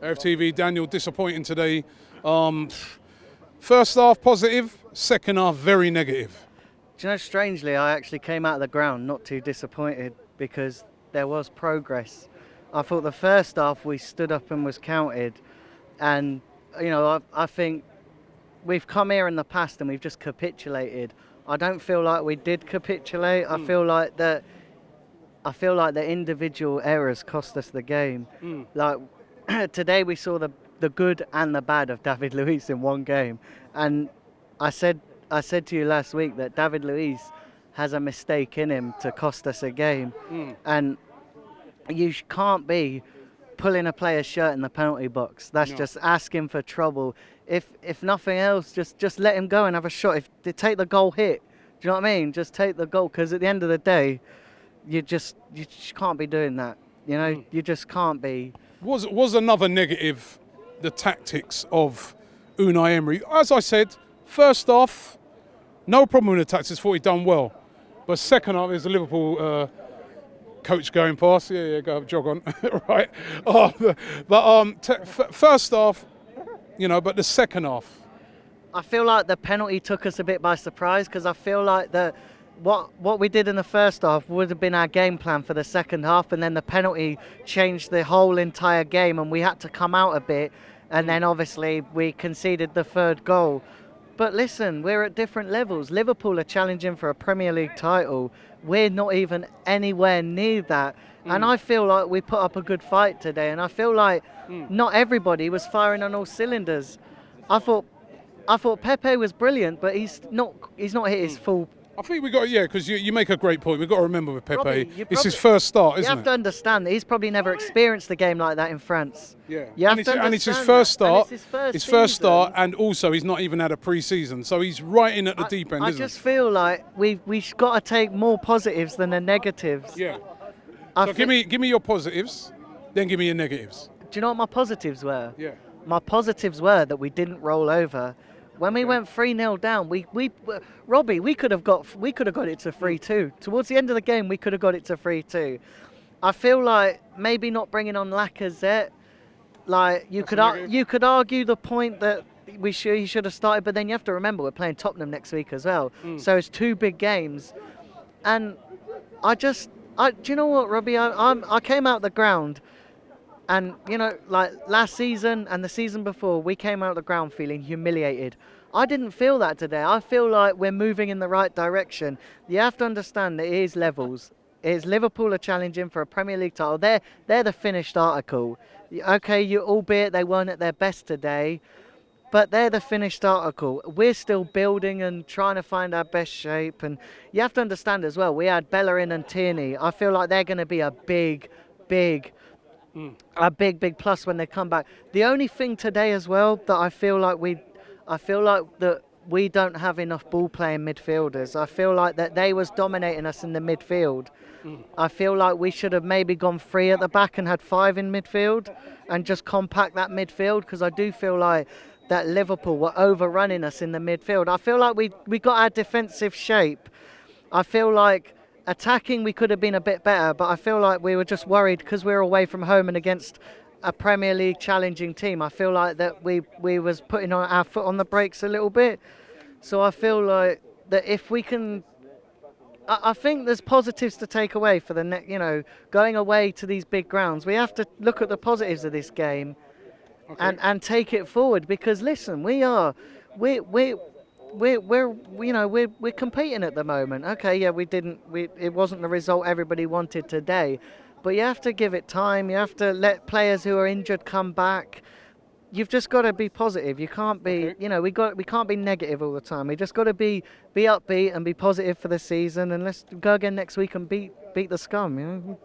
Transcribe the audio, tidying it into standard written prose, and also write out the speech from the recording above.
AFTV, Daniel, disappointing today. First half positive, second half very negative. Do you know, strangely, I actually came out of the ground not too disappointed because there was progress. I thought the first half we stood up and was counted, and I think we've come here in the past and we've just capitulated. I don't feel like we did capitulate. I feel like the individual errors cost us the game. Like today we saw the good and the bad of David Luiz in one game, and I said to you last week that David Luiz has a mistake in him to cost us a game, and you can't be pulling a player's shirt in the penalty box. That's just asking for trouble. If nothing else, just let him go and have a shot. If they take the goal hit, do you know what I mean? Just take the goal, because at the end of the day, you just can't be doing that. You just can't be. Was another negative the tactics of Unai Emery. As I said, first half, no problem with the tactics. Thought he'd done well, but second half, there's a Liverpool coach going past. Yeah, go jog on, right? First half, but the second half, I feel like the penalty took us a bit by surprise, because I feel like what we did in the first half would have been our game plan for the second half, and then the penalty changed the whole entire game, and we had to come out a bit, and then obviously we conceded the third goal. But listen, we're at different levels. Liverpool are challenging for a Premier League title. We're not even anywhere near that. And I feel like we put up a good fight today, and I feel like not everybody was firing on all cylinders. I thought Pepe was brilliant, but he's not hit his full. I think we got, because you make a great point. We've got to remember with Pepe, Robbie, it's his first start, isn't it? You have to understand that he's probably never experienced a game like that in France. Yeah, and it's his first start. His first start, and also he's not even had a pre-season, so he's right in at the deep end. I just feel like we've got to take more positives than the negatives. Yeah. So give me your positives, then give me your negatives. Do you know what my positives were? Yeah. My positives were that we didn't roll over. When we went 3-0 down, Robbie, we could have got it to 3-2. Towards the end of the game, we could have got it to 3-2. I feel like maybe not bringing on Lacazette, like you could argue the point that he should have started, but then you have to remember we're playing Tottenham next week as well. So it's two big games, and do you know what, Robbie? I came out the ground. And, like last season and the season before, we came out of the ground feeling humiliated. I didn't feel that today. I feel like we're moving in the right direction. You have to understand that it is levels. Liverpool are challenging for a Premier League title. They're the finished article. Okay, albeit they weren't at their best today, but they're the finished article. We're still building and trying to find our best shape. And you have to understand as well, we had Bellerin and Tierney. I feel like they're going to be a big plus when they come back. The only thing today as well that I feel like that we don't have enough ball playing midfielders. I feel like that they was dominating us in the midfield. I feel like we should have maybe gone 3 at the back and had 5 in midfield and just compact that midfield, because I do feel like that Liverpool were overrunning us in the midfield. I feel like we got our defensive shape. I feel like attacking, we could have been a bit better, but I feel like we were just worried because we were away from home and against a Premier League challenging team. I feel like that we was putting our foot on the brakes a little bit. So I feel like that if we can, I think there's positives to take away for the going away to these big grounds. We have to look at the positives of this game, and take it forward, because listen, we're competing at the moment. Okay, yeah, it wasn't the result everybody wanted today, but you have to give it time. You have to let players who are injured come back. You've just got to be positive. You can't be, we can't be negative all the time. We just got to be upbeat and be positive for the season, and let's go again next week and beat the scum.